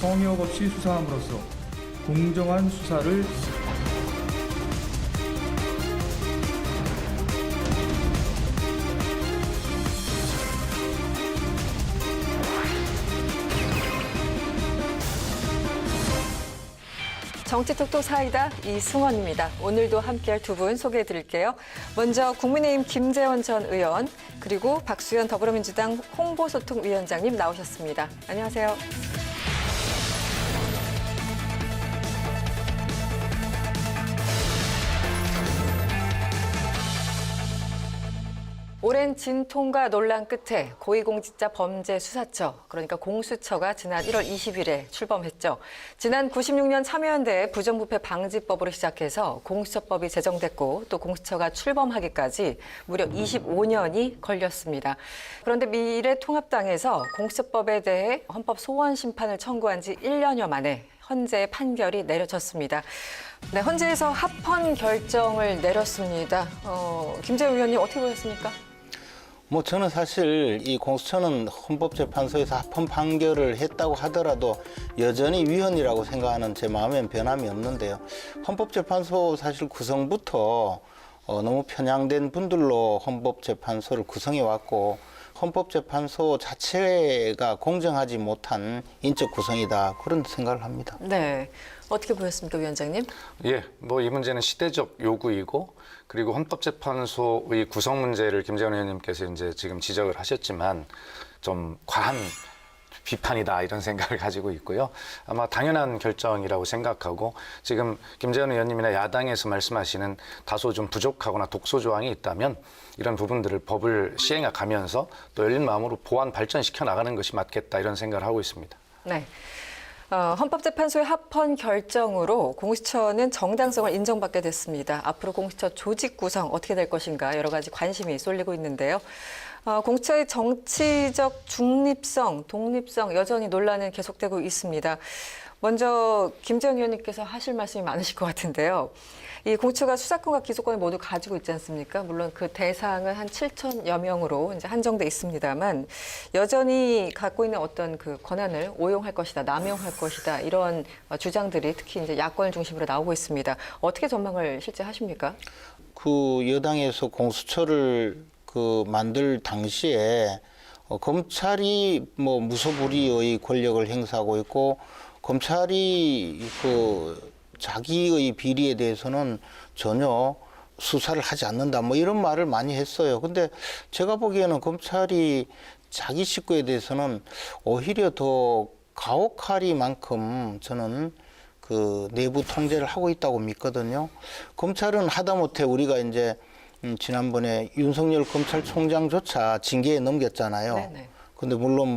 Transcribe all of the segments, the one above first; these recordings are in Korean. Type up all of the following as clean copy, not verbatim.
성역 없이 수사함으로써 공정한 수사를 정치톡톡 사이다 이승원입니다. 오늘도 함께할 두 분 소개해드릴게요. 먼저 국민의힘 김재원 전 의원 그리고 박수현 더불어민주당 홍보소통위원장님 나오셨습니다. 안녕하세요. 오랜 진통과 논란 끝에 고위공직자범죄수사처, 그러니까 공수처가 지난 1월 20일에 출범했죠. 지난 96년 참여연대 부정부패 방지법으로 시작해서 공수처법이 제정됐고 또 공수처가 출범하기까지 무려 25년이 걸렸습니다. 그런데 미래통합당에서 공수처법에 대해 헌법 소원 심판을 청구한 지 1년여 만에 헌재 판결이 내려졌습니다. 네, 헌재에서 합헌 결정을 내렸습니다. 김재우 의원님 어떻게 보셨습니까? 저는 사실 이 공수처는 헌법재판소에서 합헌 판결을 했다고 하더라도 여전히 위헌이라고 생각하는 제 마음엔 변함이 없는데요. 헌법재판소 사실 구성부터 너무 편향된 분들로 헌법재판소를 구성해 왔고 헌법재판소 자체가 공정하지 못한 인적 구성이다 그런 생각을 합니다. 네, 어떻게 보셨습니까, 위원장님? 예, 이 문제는 시대적 요구이고 그리고 헌법재판소의 구성 문제를 김재원 의원님께서 이제 지금 지적을 하셨지만 좀 과한 비판이다 이런 생각을 가지고 있고요. 아마 당연한 결정이라고 생각하고 지금 김재원 의원님이나 야당에서 말씀하시는 다소 좀 부족하거나 독소 조항이 있다면 이런 부분들을 법을 시행해 가면서 또 열린 마음으로 보완 발전시켜 나가는 것이 맞겠다 이런 생각을 하고 있습니다. 네. 헌법재판소의 합헌 결정으로 공수처는 정당성을 인정받게 됐습니다. 앞으로 공수처 조직 구성 어떻게 될 것인가 여러 가지 관심이 쏠리고 있는데요. 공수처의 정치적 중립성, 독립성 여전히 논란은 계속되고 있습니다. 먼저 김재원 의원님께서 하실 말씀이 많으실 것 같은데요. 이 공수처가 수사권과 기소권을 모두 가지고 있지 않습니까? 물론 그 대상은 한 7천여 명으로 이제 한정돼 있습니다만 여전히 갖고 있는 어떤 그 권한을 오용할 것이다, 남용할 것이다 이런 주장들이 특히 이제 야권을 중심으로 나오고 있습니다. 어떻게 전망을 실제 하십니까? 그 여당에서 공수처를 만들 당시에 검찰이 무소불위의 권력을 행사하고 있고 검찰이 자기의 비리에 대해서는 전혀 수사를 하지 않는다 이런 말을 많이 했어요. 근데 제가 보기에는 검찰이 자기 식구에 대해서는 오히려 더 가혹하리만큼 저는 그 내부 통제를 하고 있다고 믿거든요. 검찰은 하다못해 우리가 이제 지난번에 윤석열 검찰총장조차 징계에 넘겼잖아요. 네네. 근데 물론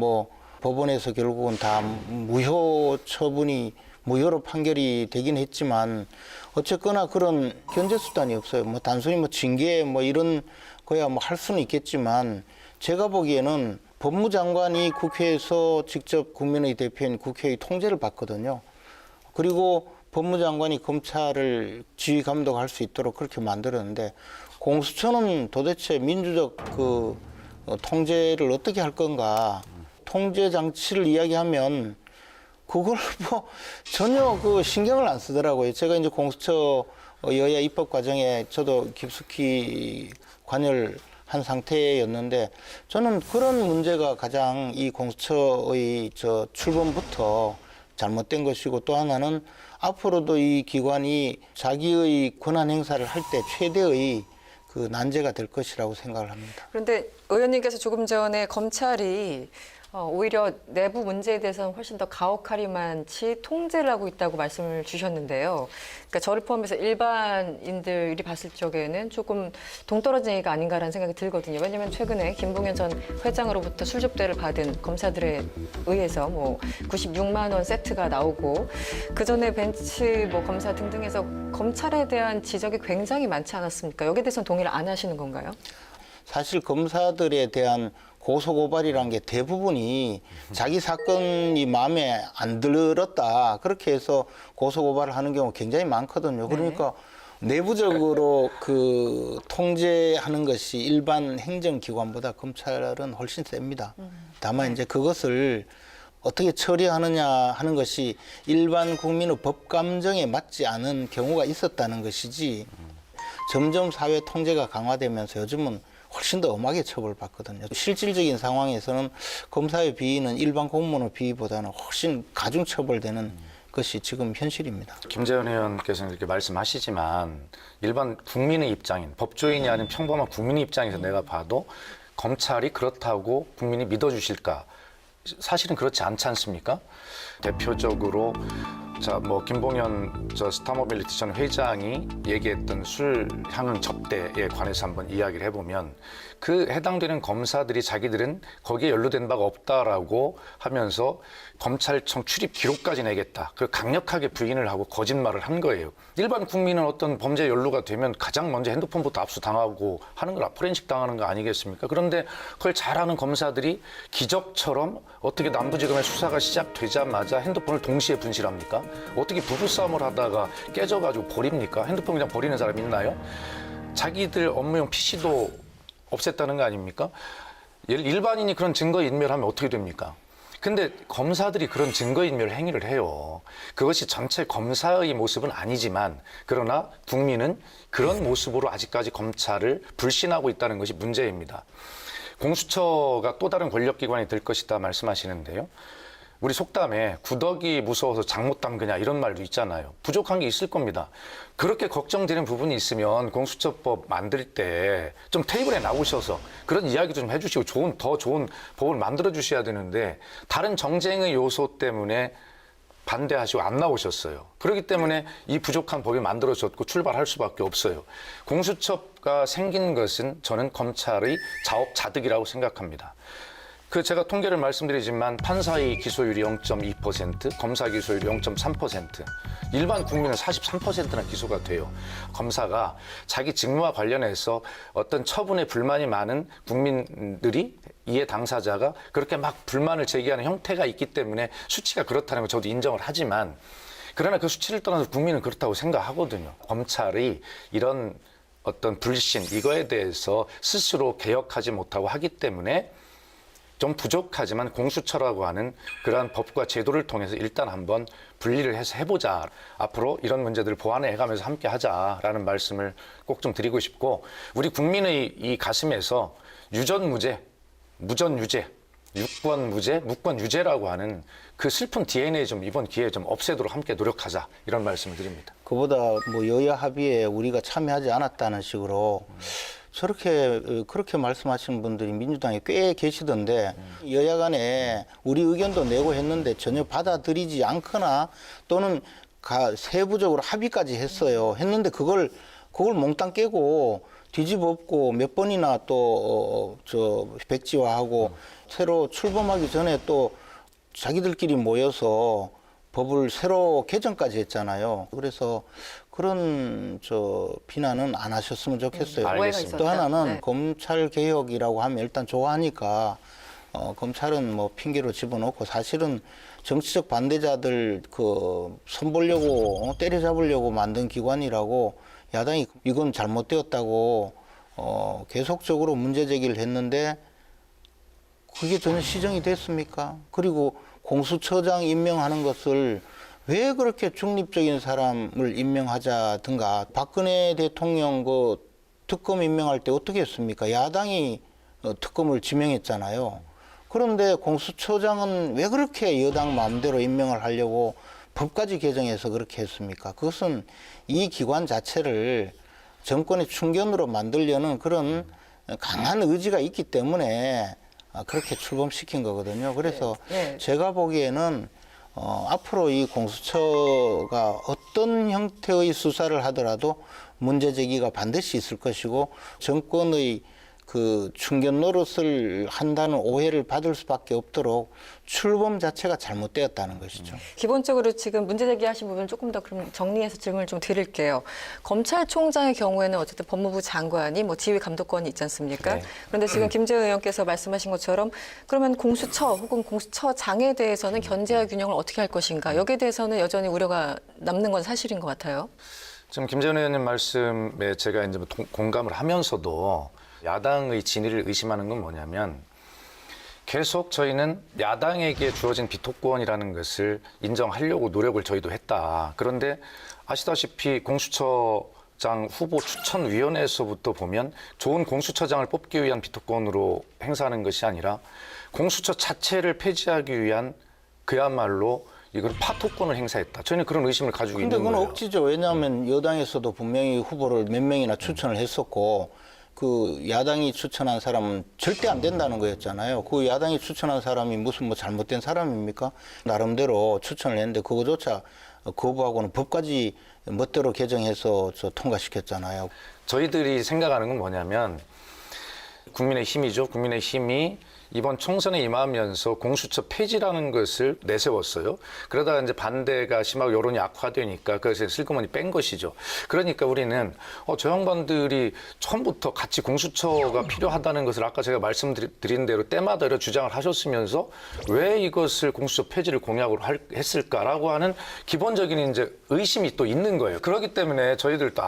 법원에서 결국은 다 무효로 판결이 되긴 했지만 어쨌거나 그런 견제 수단이 없어요. 단순히 징계 이런 거야 할 수는 있겠지만 제가 보기에는 법무장관이 국회에서 직접 국민의 대표인 국회의 통제를 받거든요. 그리고 법무장관이 검찰을 지휘 감독할 수 있도록 그렇게 만들었는데 공수처는 도대체 민주적 통제를 어떻게 할 건가? 통제 장치를 이야기하면 그걸 전혀 신경을 안 쓰더라고요. 제가 이제 공수처 여야 입법 과정에 저도 깊숙이 관여한 상태였는데 저는 그런 문제가 가장 이 공수처의 출범부터 잘못된 것이고 또 하나는 앞으로도 이 기관이 자기의 권한 행사를 할 때 최대의 난제가 될 것이라고 생각을 합니다. 그런데 의원님께서 조금 전에 검찰이 오히려 내부 문제에 대해서는 훨씬 더 가혹하리만치 통제를 하고 있다고 말씀을 주셨는데요. 그러니까 저를 포함해서 일반인들이 봤을 적에는 조금 동떨어진 얘기가 아닌가라는 생각이 들거든요. 왜냐하면 최근에 김봉현 전 회장으로부터 술접대를 받은 검사들에 의해서 뭐 96만 원 세트가 나오고 그 전에 벤츠 뭐 검사 등등해서 검찰에 대한 지적이 굉장히 많지 않았습니까? 여기에 대해서는 동의를 안 하시는 건가요? 사실 검사들에 대한 고소고발이라는 게 대부분이 자기 사건이 마음에 안 들었다. 그렇게 해서 고소고발을 하는 경우가 굉장히 많거든요. 그러니까 내부적으로 그 통제하는 것이 일반 행정기관보다 검찰은 훨씬 셉니다. 다만 이제 그것을 어떻게 처리하느냐 하는 것이 일반 국민의 법 감정에 맞지 않은 경우가 있었다는 것이지 점점 사회 통제가 강화되면서 요즘은 훨씬 더 엄하게 처벌받거든요. 실질적인 상황에서는 검사의 비위는 일반 공무원의 비위보다는 훨씬 가중처벌되는 것이 지금 현실입니다. 김재현 의원께서는 이렇게 말씀하시지만 일반 국민의 입장인 법조인이 아닌 평범한 국민의 입장에서 내가 봐도 검찰이 그렇다고 국민이 믿어주실까? 사실은 그렇지 않지 않습니까? 대표적으로 뭐 김봉현 스타모빌리티 전 회장이 얘기했던 술 향응 접대에 관해서 한번 이야기를 해보면 그 해당되는 검사들이 자기들은 거기에 연루된 바가 없다라고 하면서 검찰청 출입 기록까지 내겠다. 그 강력하게 부인을 하고 거짓말을 한 거예요. 일반 국민은 어떤 범죄 연루가 되면 가장 먼저 핸드폰부터 압수당하고 하는 걸 포렌식 당하는 거 아니겠습니까? 그런데 그걸 잘하는 검사들이 기적처럼 어떻게 남부지검의 수사가 시작되자마자 핸드폰을 동시에 분실합니까? 어떻게 부부싸움을 하다가 깨져가지고 버립니까? 핸드폰 그냥 버리는 사람 있나요? 자기들 업무용 PC도 없앴다는 거 아닙니까? 일반인이 그런 증거인멸하면 어떻게 됩니까? 근데 검사들이 그런 증거인멸 행위를 해요. 그것이 전체 검사의 모습은 아니지만 그러나 국민은 그런 모습으로 아직까지 검찰을 불신하고 있다는 것이 문제입니다. 공수처가 또 다른 권력기관이 될 것이다 말씀하시는데요. 우리 속담에 구더기 무서워서 장 못 담그냐 이런 말도 있잖아요. 부족한 게 있을 겁니다. 그렇게 걱정되는 부분이 있으면 공수처법 만들 때 좀 테이블에 나오셔서 그런 이야기 좀 해주시고 더 좋은 법을 만들어 주셔야 되는데 다른 정쟁의 요소 때문에 반대하시고 안 나오셨어요. 그렇기 때문에 이 부족한 법이 만들어졌고 출발할 수밖에 없어요. 공수처가 생긴 것은 저는 검찰의 자업자득이라고 생각합니다. 제가 통계를 말씀드리지만 판사의 기소율이 0.2%, 검사 기소율이 0.3%, 일반 국민은 43%나 기소가 돼요. 검사가 자기 직무와 관련해서 어떤 처분에 불만이 많은 국민들이 이해 당사자가 그렇게 막 불만을 제기하는 형태가 있기 때문에 수치가 그렇다는 걸 저도 인정을 하지만 그러나 그 수치를 떠나서 국민은 그렇다고 생각하거든요. 검찰이 이런 어떤 불신 이거에 대해서 스스로 개혁하지 못하고 하기 때문에 좀 부족하지만 공수처라고 하는 그러한 법과 제도를 통해서 일단 한번 분리를 해서 해보자. 앞으로 이런 문제들을 보완해가면서 함께 하자라는 말씀을 꼭 좀 드리고 싶고 우리 국민의 이 가슴에서 유전무죄, 무전유죄, 육권무죄, 무권유죄라고 하는 그 슬픈 DNA 좀 이번 기회에 좀 없애도록 함께 노력하자 이런 말씀을 드립니다. 그보다 뭐 여야 합의에 우리가 참여하지 않았다는 식으로 그렇게 말씀하시는 분들이 민주당에 꽤 계시던데 여야 간에 우리 의견도 내고 했는데 전혀 받아들이지 않거나 또는 세부적으로 합의까지 했어요. 했는데 그걸 몽땅 깨고 뒤집어 엎고 몇 번이나 또 백지화하고 새로 출범하기 전에 또 자기들끼리 모여서 법을 새로 개정까지 했잖아요. 그래서 그런 비난은 안 하셨으면 좋겠어요. 알겠습니다. 또 하나는 네. 검찰 개혁이라고 하면 일단 좋아하니까 검찰은 뭐 핑계로 집어넣고 사실은 정치적 반대자들 손 보려고 때려잡으려고 만든 기관이라고 야당이 이건 잘못되었다고 계속적으로 문제 제기를 했는데 그게 전혀 시정이 됐습니까? 그리고 공수처장 임명하는 것을 왜 그렇게 중립적인 사람을 임명하자든가 박근혜 대통령 특검 임명할 때 어떻게 했습니까? 야당이 특검을 지명했잖아요. 그런데 공수처장은 왜 그렇게 여당 마음대로 임명을 하려고 법까지 개정해서 그렇게 했습니까? 그것은 이 기관 자체를 정권의 충견으로 만들려는 그런 강한 의지가 있기 때문에 그렇게 출범시킨 거거든요. 그래서 네. 제가 보기에는 앞으로 이 공수처가 어떤 형태의 수사를 하더라도 문제 제기가 반드시 있을 것이고 정권의 그 충견 노릇을 한다는 오해를 받을 수밖에 없도록 출범 자체가 잘못되었다는 것이죠. 기본적으로 지금 문제 제기하신 부분 조금 더 그럼 정리해서 질문을 좀 드릴게요. 검찰총장의 경우에는 어쨌든 법무부 장관이 뭐 지휘 감독권이 있지 않습니까? 네. 그런데 지금 김재현 의원께서 말씀하신 것처럼 그러면 공수처 혹은 공수처장에 대해서는 견제와 균형을 어떻게 할 것인가? 여기에 대해서는 여전히 우려가 남는 건 사실인 것 같아요. 지금 김재현 의원님 말씀에 제가 이제 공감을 하면서도 야당의 진위를 의심하는 건 뭐냐면 계속 저희는 야당에게 주어진 비토권이라는 것을 인정하려고 노력을 저희도 했다. 그런데 아시다시피 공수처장 후보 추천위원회에서부터 보면 좋은 공수처장을 뽑기 위한 비토권으로 행사하는 것이 아니라 공수처 자체를 폐지하기 위한 그야말로 이걸 파토권을 행사했다. 저희는 그런 의심을 가지고 근데 있는 그건 거예요. 억지죠. 왜냐하면 여당에서도 분명히 후보를 몇 명이나 추천을 했었고 그 야당이 추천한 사람은 절대 안 된다는 거였잖아요. 그 야당이 추천한 사람이 무슨 뭐 잘못된 사람입니까? 나름대로 추천을 했는데 그거조차 거부하고는 법까지 멋대로 개정해서 통과시켰잖아요. 저희들이 생각하는 건 뭐냐면 국민의힘이죠. 국민의힘이 이번 총선에 임하면서 공수처 폐지라는 것을 내세웠어요. 그러다가 이제 반대가 심하고 여론이 악화되니까 그래서 슬그머니 뺀 것이죠. 그러니까 우리는 저 양반들이 처음부터 같이 공수처가 필요하다는 것을 아까 제가 말씀드린 대로 때마다 주장을 하셨으면서 왜 이것을 공수처 폐지를 공약으로 했을까라고 하는 기본적인 이제 의심이 또 있는 거예요. 그렇기 때문에 저희들도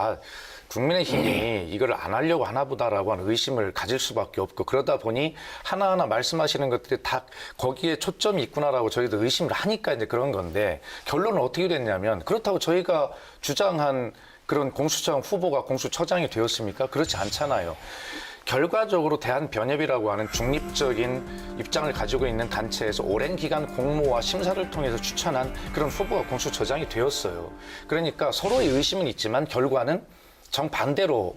국민의힘이 이걸 안 하려고 하나 보다라고 하는 의심을 가질 수밖에 없고 그러다 보니 하나하나 말씀하시는 것들이 다 거기에 초점이 있구나라고 저희도 의심을 하니까 이제 그런 건데 결론은 어떻게 됐냐면 그렇다고 저희가 주장한 그런 공수처장 후보가 공수처장이 되었습니까? 그렇지 않잖아요. 결과적으로 대한변협이라고 하는 중립적인 입장을 가지고 있는 단체에서 오랜 기간 공모와 심사를 통해서 추천한 그런 후보가 공수처장이 되었어요. 그러니까 서로의 의심은 있지만 결과는 정반대로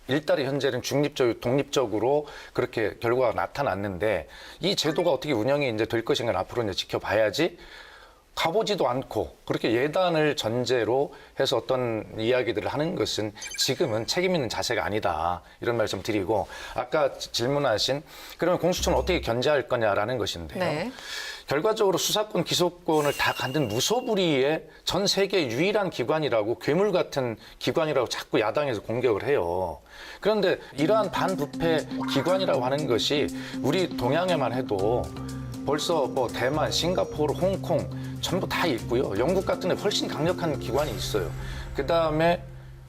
일달의 현재는 중립적, 독립적으로 그렇게 결과가 나타났는데 이 제도가 어떻게 운영이 이제 될 것인가 앞으로 이제 지켜봐야지 가보지도 않고 그렇게 예단을 전제로 해서 어떤 이야기들을 하는 것은 지금은 책임 있는 자세가 아니다. 이런 말씀 드리고 아까 질문하신 그러면 공수처는 어떻게 견제할 거냐라는 것인데요. 네. 결과적으로 수사권, 기소권을 다 갖는 무소불위의 전 세계 유일한 기관이라고 괴물 같은 기관이라고 자꾸 야당에서 공격을 해요. 그런데 이러한 반부패 기관이라고 하는 것이 우리 동양에만 해도 벌써 뭐 대만, 싱가포르, 홍콩 전부 다 있고요. 영국 같은 데 훨씬 강력한 기관이 있어요. 그다음에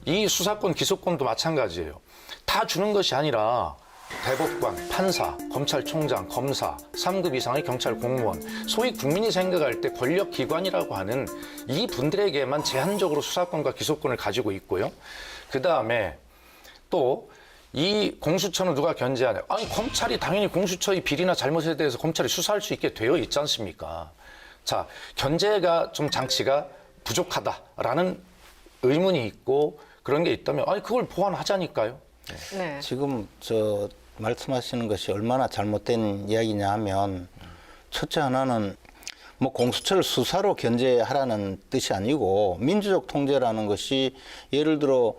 이 수사권, 기소권도 마찬가지예요. 다 주는 것이 아니라 대법관, 판사, 검찰총장, 검사, 3급 이상의 경찰 공무원, 소위 국민이 생각할 때 권력기관이라고 하는 이 분들에게만 제한적으로 수사권과 기소권을 가지고 있고요. 그다음에 또 이 공수처는 누가 견제하냐? 아니 검찰이 당연히 공수처의 비리나 잘못에 대해서 검찰이 수사할 수 있게 되어 있지 않습니까? 자, 견제가 좀 장치가 부족하다라는 의문이 있고 그런 게 있다면 아니 그걸 보완하자니까요. 네. 지금 말씀하시는 것이 얼마나 잘못된 이야기냐 하면 첫째 하나는 뭐 공수처를 수사로 견제하라는 뜻이 아니고 민주적 통제라는 것이 예를 들어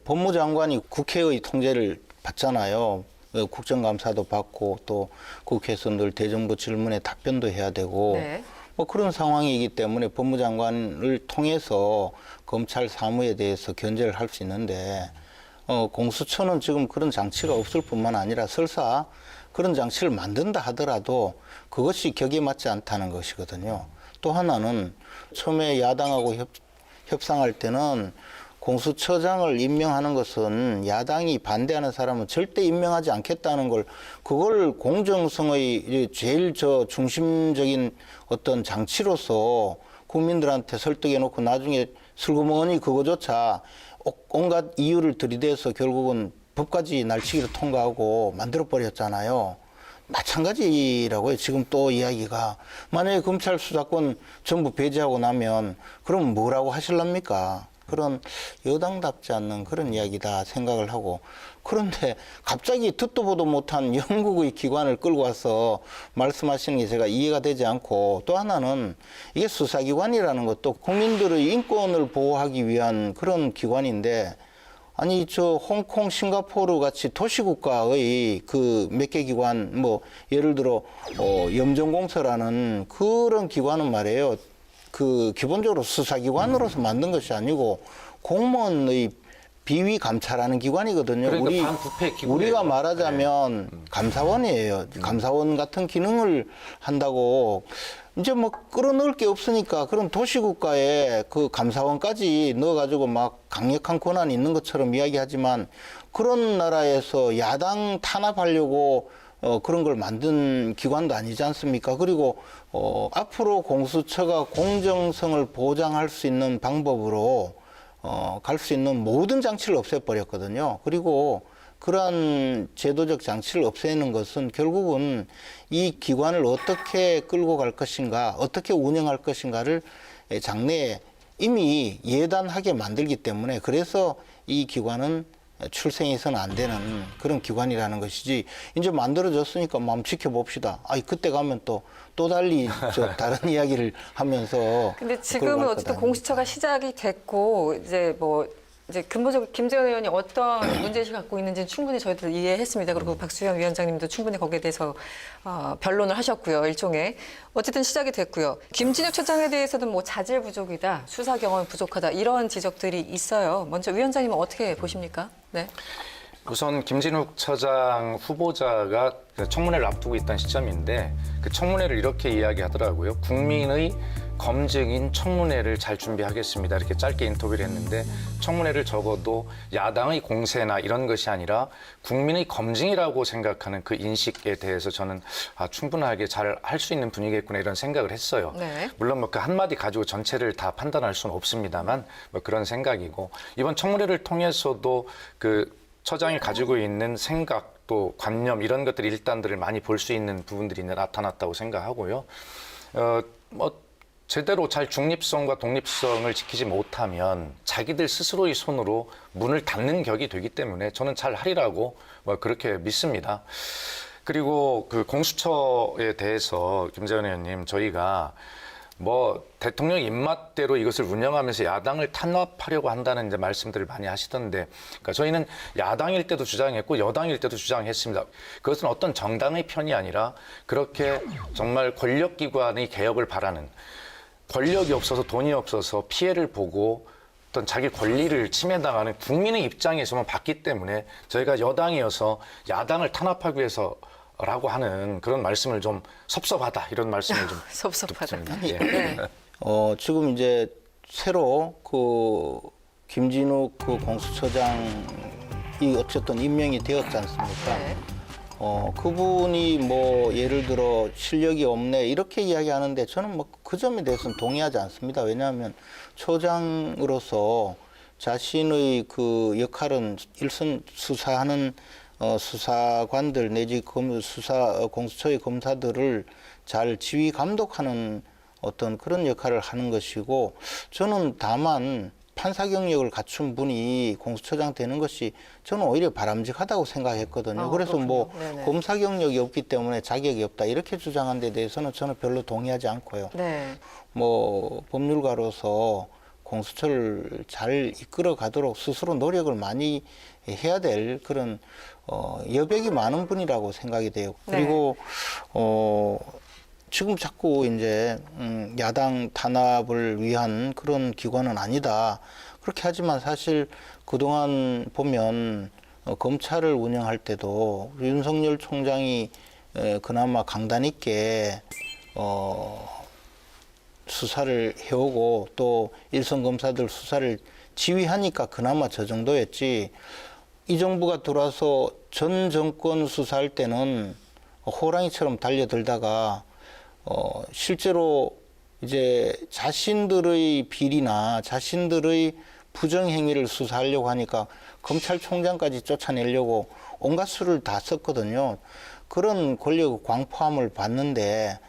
법무장관이 국회의 통제를 받잖아요. 국정감사도 받고 또 국회에서 늘 대정부 질문에 답변도 해야 되고 네. 뭐 그런 상황이기 때문에 법무장관을 통해서 검찰 사무에 대해서 견제를 할 수 있는데 공수처는 지금 그런 장치가 없을 뿐만 아니라 설사 그런 장치를 만든다 하더라도 그것이 격에 맞지 않다는 것이거든요. 또 하나는 처음에 야당하고 협상할 때는 공수처장을 임명하는 것은 야당이 반대하는 사람은 절대 임명하지 않겠다는 걸 그걸 공정성의 제일 중심적인 어떤 장치로서 국민들한테 설득해 놓고 나중에 슬그머니 그거조차 온갖 이유를 들이대서 결국은 법까지 날치기로 통과하고 만들어버렸잖아요. 마찬가지라고요. 지금 또 이야기가. 만약에 검찰 수사권 전부 배제하고 나면 그럼 뭐라고 하실랍니까? 그런 여당답지 않는 그런 이야기다 생각을 하고, 그런데 갑자기 듣도 보도 못한 영국의 기관을 끌고 와서 말씀하시는 게 제가 이해가 되지 않고, 또 하나는 이게 수사기관이라는 것도 국민들의 인권을 보호하기 위한 그런 기관인데, 아니 저 홍콩, 싱가포르 같이 도시국가의 그 몇 개 기관, 뭐 예를 들어 염전공사라는 그런 기관은 말이에요, 그 기본적으로 수사기관으로서 만든 것이 아니고 공무원의 비위 감찰하는 기관이거든요. 그러니까 반부패 기구예요. 우리가 말하자면 감사원이에요. 감사원 같은 기능을 한다고. 이제 뭐 끌어넣을 게 없으니까 그런 도시국가에 그 감사원까지 넣어가지고 막 강력한 권한이 있는 것처럼 이야기하지만, 그런 나라에서 야당 탄압하려고 그런 걸 만든 기관도 아니지 않습니까? 그리고 앞으로 공수처가 공정성을 보장할 수 있는 방법으로 갈 수 있는 모든 장치를 없애버렸거든요. 그리고 그러한 제도적 장치를 없애는 것은 결국은 이 기관을 어떻게 끌고 갈 것인가, 어떻게 운영할 것인가를 장래에 이미 예단하게 만들기 때문에, 그래서 이 기관은 출생해서는 안 되는 그런 기관이라는 것이지, 이제 만들어졌으니까 한번 지켜봅시다. 아이, 그때 가면 또 달리 다른 이야기를 하면서. 근데 지금은 어쨌든 공수처가 시작이 됐고, 이제 근본적으로 김재원 의원이 어떤 문제의식을 갖고 있는지는 충분히 저희들 이해했습니다. 그리고 박수현 위원장님도 충분히 거기에 대해서 변론을 하셨고요. 일종의. 어쨌든 시작이 됐고요. 김진욱 처장에 대해서는 뭐 자질 부족이다, 수사 경험 부족하다, 이런 지적들이 있어요. 먼저 위원장님은 어떻게 보십니까? 네. 우선 김진욱 처장 후보자가 청문회를 앞두고 있던 시점인데, 그 청문회를 이렇게 이야기하더라고요. 국민의 검증인 청문회를 잘 준비하겠습니다. 이렇게 짧게 인터뷰를 했는데, 청문회를 적어도 야당의 공세나 이런 것이 아니라 국민의 검증이라고 생각하는 그 인식에 대해서 저는 충분하게 잘 할 수 있는 분위기겠구나, 이런 생각을 했어요. 네. 물론 뭐 그 한마디 가지고 전체를 다 판단할 수는 없습니다만, 뭐 그런 생각이고, 이번 청문회를 통해서도 그 처장이 가지고 있는 생각, 또 관념, 이런 것들이 일단들을 많이 볼 수 있는 부분들이 나타났다고 생각하고요. 제대로 잘 중립성과 독립성을 지키지 못하면 자기들 스스로의 손으로 문을 닫는 격이 되기 때문에 저는 잘 하리라고 그렇게 믿습니다. 그리고 그 공수처에 대해서 김재원 의원님, 저희가 대통령 입맛대로 이것을 운영하면서 야당을 탄압하려고 한다는 이제 말씀들을 많이 하시던데, 그러니까 저희는 야당일 때도 주장했고 여당일 때도 주장했습니다. 그것은 어떤 정당의 편이 아니라 그렇게 정말 권력기관의 개혁을 바라는, 권력이 없어서 돈이 없어서 피해를 보고 어떤 자기 권리를 침해당하는 국민의 입장에서만 봤기 때문에, 저희가 여당이어서 야당을 탄압하기 위해서 라고 하는 그런 말씀을 좀 섭섭하다, 이런 말씀을 좀 섭섭하다. 예. 네. 지금 이제 새로 그 김진욱 그 공수처장이 어쨌든 임명이 되었지 않습니까? 네. 그분이 예를 들어 실력이 없네 이렇게 이야기하는데, 저는 그 점에 대해서는 동의하지 않습니다. 왜냐하면 처장으로서 자신의 그 역할은 일선 수사하는 수사관들 내지 공수처의 검사들을 잘 지휘 감독하는 어떤 그런 역할을 하는 것이고, 저는 다만 판사 경력을 갖춘 분이 공수처장 되는 것이 저는 오히려 바람직하다고 생각했거든요. 그래서 네네. 검사 경력이 없기 때문에 자격이 없다 이렇게 주장한 데 대해서는 저는 별로 동의하지 않고요. 네. 법률가로서 공수처를 잘 이끌어 가도록 스스로 노력을 많이 해야 될 그런 여백이 많은 분이라고 생각이 돼요. 그리고 지금 자꾸 이제 야당 탄압을 위한 그런 기관은 아니다, 그렇게 하지만 사실 그동안 보면 검찰을 운영할 때도 윤석열 총장이 그나마 강단 있게 수사를 해오고 또 일선 검사들 수사를 지휘하니까 그나마 저 정도였지, 이 정부가 들어와서 전 정권 수사할 때는 호랑이처럼 달려들다가 실제로 이제 자신들의 비리나 자신들의 부정행위를 수사하려고 하니까 검찰총장까지 쫓아내려고 온갖 수를 다 썼거든요. 그런 권력 광포함을 받는데,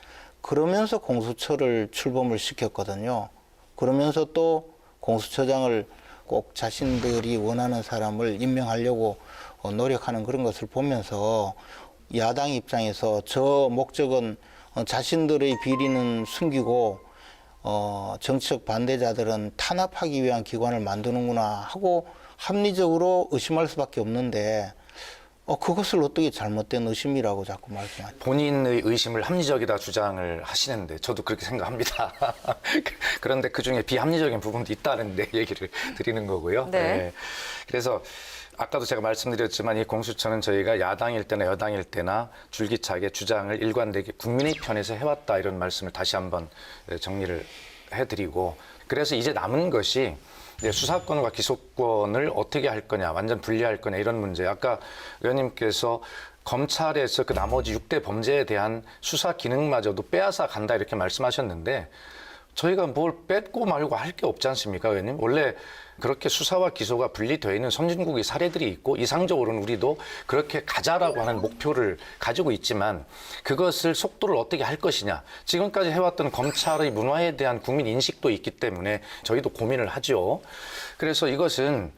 그러면서 공수처를 출범을 시켰거든요. 그러면서 또 공수처장을 꼭 자신들이 원하는 사람을 임명하려고 노력하는 그런 것을 보면서 야당 입장에서 저 목적은 자신들의 비리는 숨기고 정치적 반대자들은 탄압하기 위한 기관을 만드는구나 하고 합리적으로 의심할 수밖에 없는데 그것을 어떻게 잘못된 의심이라고 자꾸 말씀하시죠? 본인의 의심을 합리적이다 주장을 하시는데 저도 그렇게 생각합니다. 그런데 그중에 비합리적인 부분도 있다는 데 얘기를 드리는 거고요. 네. 그래서 아까도 제가 말씀드렸지만 이 공수처는 저희가 야당일 때나 여당일 때나 줄기차게 주장을 일관되게 국민의 편에서 해왔다 이런 말씀을 다시 한번 정리를 해드리고 그래서 이제 남은 것이 수사권과 기소권을 어떻게 할 거냐, 완전 분리할 거냐 이런 문제. 아까 의원님께서 검찰에서 그 나머지 6대 범죄에 대한 수사 기능마저도 빼앗아 간다 이렇게 말씀하셨는데 저희가 뭘 뺏고 말고 할 게 없지 않습니까, 의원님? 원래 그렇게 수사와 기소가 분리되어 있는 선진국의 사례들이 있고 이상적으로는 우리도 그렇게 가자라고 하는 목표를 가지고 있지만 그것을 속도를 어떻게 할 것이냐. 지금까지 해왔던 검찰의 문화에 대한 국민 인식도 있기 때문에 저희도 고민을 하죠. 그래서 이것은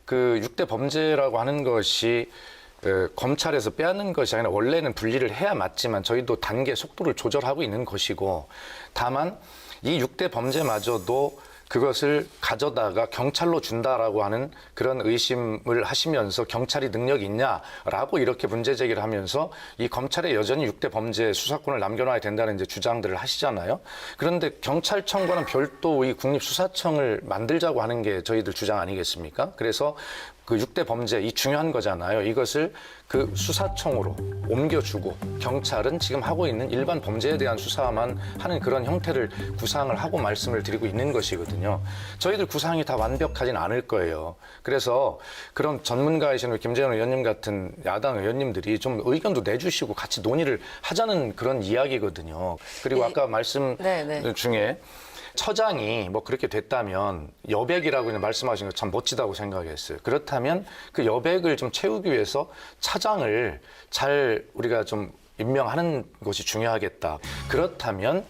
그 6대 범죄라고 하는 것이 검찰에서 빼앗는 것이 아니라 원래는 분리를 해야 맞지만 저희도 단계 속도를 조절하고 있는 것이고 다만 이 6대 범죄마저도 그것을 가져다가 경찰로 준다라고 하는 그런 의심을 하시면서 경찰이 능력이 있냐라고 이렇게 문제 제기를 하면서 이 검찰에 여전히 6대 범죄 수사권을 남겨놔야 된다는 이제 주장들을 하시잖아요. 그런데 경찰청과는 별도의 국립수사청을 만들자고 하는 게 저희들 주장 아니겠습니까? 그래서 그 6대 범죄 이 중요한 거잖아요. 이것을 그 수사청으로 옮겨주고 경찰은 지금 하고 있는 일반 범죄에 대한 수사만 하는 그런 형태를 구상을 하고 말씀을 드리고 있는 것이거든요. 저희들 구상이 다 완벽하진 않을 거예요. 그래서 그런 전문가이신 김재현 의원님 같은 야당 의원님들이 좀 의견도 내주시고 같이 논의를 하자는 그런 이야기거든요. 그리고 아까 말씀 중에 처장이 뭐 그렇게 됐다면 여백이라고 그냥 말씀하신 거 참 멋지다고 생각했어요. 그렇다면 그 여백을 좀 채우기 위해서 차장을 잘 우리가 좀 임명하는 것이 중요하겠다. 그렇다면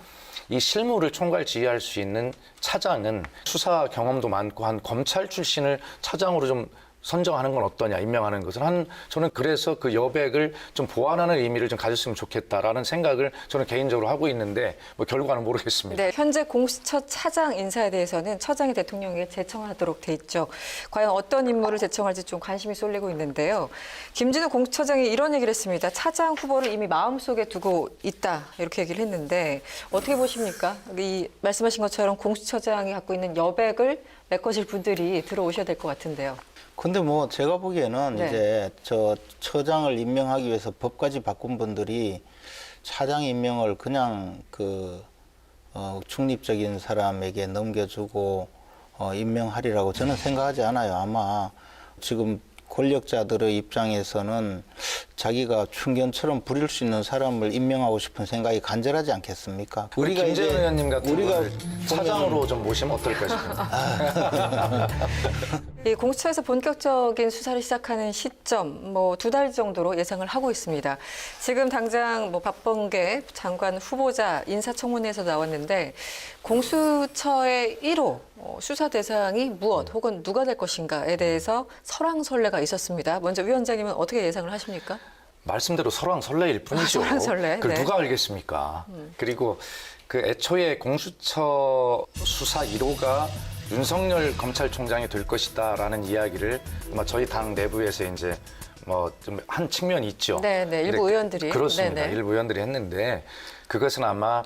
이 실무를 총괄 지휘할 수 있는 차장은 수사 경험도 많고 한 검찰 출신을 차장으로 좀 선정하는 건 어떠냐, 임명하는 것은 저는 그래서 그 여백을 좀 보완하는 의미를 좀 가졌으면 좋겠다라는 생각을 저는 개인적으로 하고 있는데 뭐 결과는 모르겠습니다. 네, 현재 공수처 차장 인사에 대해서는 처장이 대통령에게 제청하도록 돼 있죠. 과연 어떤 인물을 제청할지 좀 관심이 쏠리고 있는데요. 김진우 공수처장이 이런 얘기를 했습니다. 차장 후보를 이미 마음속에 두고 있다 이렇게 얘기를 했는데 어떻게 보십니까? 이 말씀하신 것처럼 공수처장이 갖고 있는 여백을 메꿔줄 분들이 들어오셔야 될 것 같은데요. 근데 뭐 제가 보기에는 네. 이제 저 처장을 임명하기 위해서 법까지 바꾼 분들이 차장 임명을 그냥 중립적인 사람에게 넘겨주고 임명하리라고 저는 생각하지 않아요. 아마 지금 권력자들의 입장에서는 자기가 충견처럼 부릴 수 있는 사람을 임명하고 싶은 생각이 간절하지 않겠습니까? 우리 김재현 의원님 같은 우리가 분을 차장으로 좀 모시면 어떨까 싶습니다. 이 공수처에서 본격적인 수사를 시작하는 시점, 뭐 2달 정도로 예상을 하고 있습니다. 지금 당장 뭐 박범계 장관 후보자 인사청문회에서 나왔는데 공수처의 1호 수사 대상이 무엇 혹은 누가 될 것인가에 대해서 설왕설래가 있었습니다. 먼저 위원장님은 어떻게 예상을 하십니까? 말씀대로 설왕설래일 뿐이죠. 설왕설래, 그걸 네. 누가 알겠습니까? 그리고 그 애초에 공수처 수사 1호가 윤석열 검찰총장이 될 것이다라는 이야기를 아마 저희 당 내부에서 이제 뭐 좀 한 측면이 있죠. 네, 일부 의원들이 그렇습니다. 일부 의원들이 했는데 그것은 아마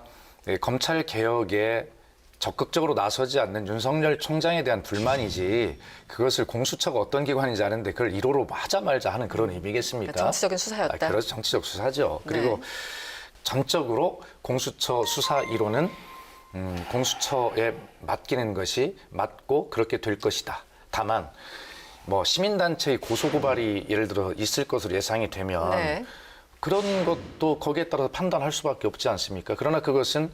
검찰 개혁에 적극적으로 나서지 않는 윤석열 총장에 대한 불만이지 그것을 공수처가 어떤 기관인지 아는데 그걸 1호로 하자 말자 하는 그런 의미겠습니까? 정치적인 수사였다. 그렇죠. 정치적 수사죠. 그리고 전적으로 공수처 수사 1호는 공수처에 맡기는 것이 맞고 그렇게 될 것이다. 다만 뭐 시민단체의 고소고발이 예를 들어 있을 것으로 예상이 되면 그런 것도 거기에 따라서 판단할 수밖에 없지 않습니까? 그러나 그것은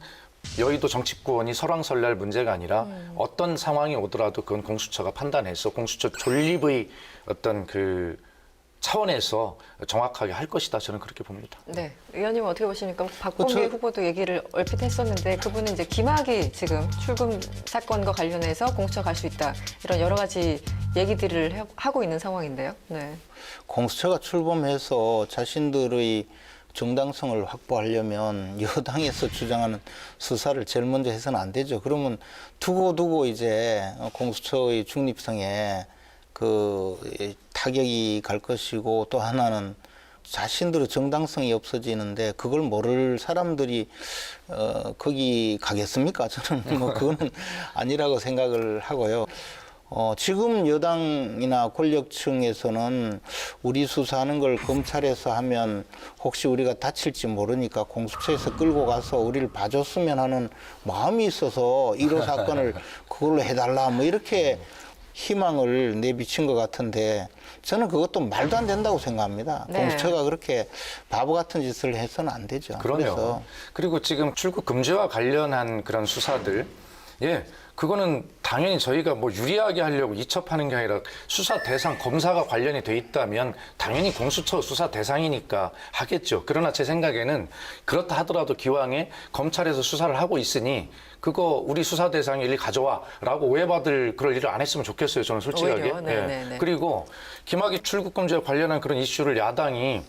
여의도 정치권이 설왕설래할 문제가 아니라 어떤 상황이 오더라도 그건 공수처가 판단해서 공수처 존립의 어떤 그 차원에서 정확하게 할 것이다. 저는 그렇게 봅니다. 네, 의원님 어떻게 보십니까? 박범계 그렇죠. 후보도 얘기를 얼핏 했었는데 그분은 이제 김학의 지금 출금 사건과 관련해서 공수처 갈 수 있다 이런 여러 가지 얘기들을 하고 있는 상황인데요. 네. 공수처가 출범해서 자신들의 정당성을 확보하려면 여당에서 주장하는 수사를 제일 먼저 해서는 안 되죠. 그러면 두고 이제 공수처의 중립성에 그 타격이 갈 것이고, 또 하나는 자신들의 정당성이 없어지는데 그걸 모를 사람들이 거기 가겠습니까? 저는 뭐 그거는 아니라고 생각을 하고요. 지금 여당이나 권력층에서는 우리 수사하는 걸 검찰에서 하면 혹시 우리가 다칠지 모르니까 공수처에서 끌고 가서 우리를 봐줬으면 하는 마음이 있어서 1호 사건을 그걸로 해달라 뭐 이렇게 희망을 내비친 것 같은데, 저는 그것도 말도 안 된다고 생각합니다. 네. 공수처가 그렇게 바보 같은 짓을 해서는 안 되죠. 그럼요. 그래서 그리고 지금 출국 금지와 관련한 그런 수사들, 예, 그거는 당연히 저희가 뭐 유리하게 하려고 이첩하는 게 아니라 수사 대상 검사가 관련이 돼 있다면 당연히 공수처 수사 대상이니까 하겠죠. 그러나 제 생각에는 그렇다 하더라도 기왕에 검찰에서 수사를 하고 있으니 그거 우리 수사 대상에 일 가져와라고 오해받을 그럴 일을 안 했으면 좋겠어요. 저는 솔직하게. 오히려, 네. 그리고 김학의 출국 금지와 관련한 그런 이슈를 야당이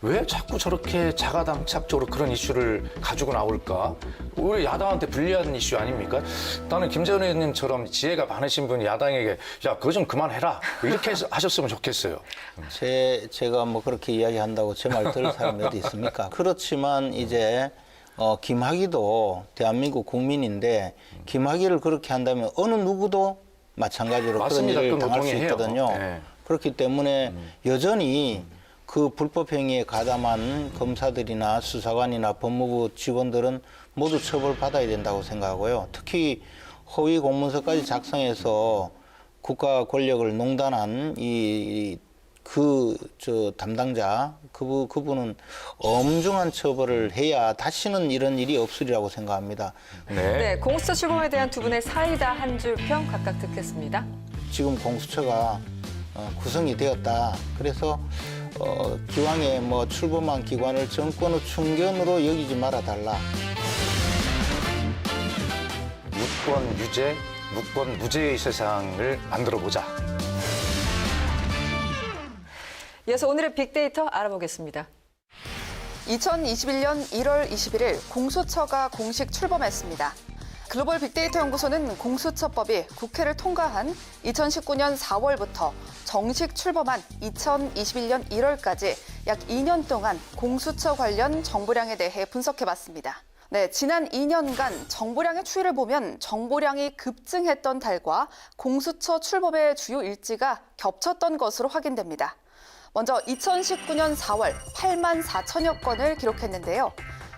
왜 자꾸 저렇게 자가당착적으로 그런 이슈를 가지고 나올까? 오히려 야당한테 불리한 이슈 아닙니까? 나는 김재원 의원님처럼 지혜가 많으신 분이 야당에게 야, 그거 좀 그만해라. 이렇게 하셨으면 좋겠어요. 제가 뭐 그렇게 이야기한다고 제 말 들을 사람이 어디 있습니까? 그렇지만 이제 김학의도 대한민국 국민인데 김학의를 그렇게 한다면 어느 누구도 마찬가지로 맞습니다. 그런 일을 그건 당할 수 동의해요. 있거든요. 네. 그렇기 때문에 여전히 그 불법 행위에 가담한 검사들이나 수사관이나 법무부 직원들은 모두 처벌받아야 된다고 생각하고요. 특히 허위 공문서까지 작성해서 국가 권력을 농단한 담당자 그분은 엄중한 처벌을 해야 다시는 이런 일이 없으리라고 생각합니다. 네, 공수처 출범에 대한 두 분의 사이다 한 줄 평 각각 듣겠습니다. 지금 공수처가 구성이 되었다. 그래서 기왕에 뭐 출범한 기관을 정권의 충견으로 여기지 말아 달라. 무권 유죄, 무권 무죄의 세상을 만들어 보자. 이어서 오늘의 빅데이터 알아보겠습니다. 2021년 1월 21일 공수처가 공식 출범했습니다. 글로벌 빅데이터 연구소는 공수처법이 국회를 통과한 2019년 4월부터 정식 출범한 2021년 1월까지 약 2년 동안 공수처 관련 정보량에 대해 분석해봤습니다. 네, 지난 2년간 정보량의 추이를 보면 정보량이 급증했던 달과 공수처 출범의 주요 일지가 겹쳤던 것으로 확인됩니다. 먼저 2019년 4월 8만 4천여 건을 기록했는데요.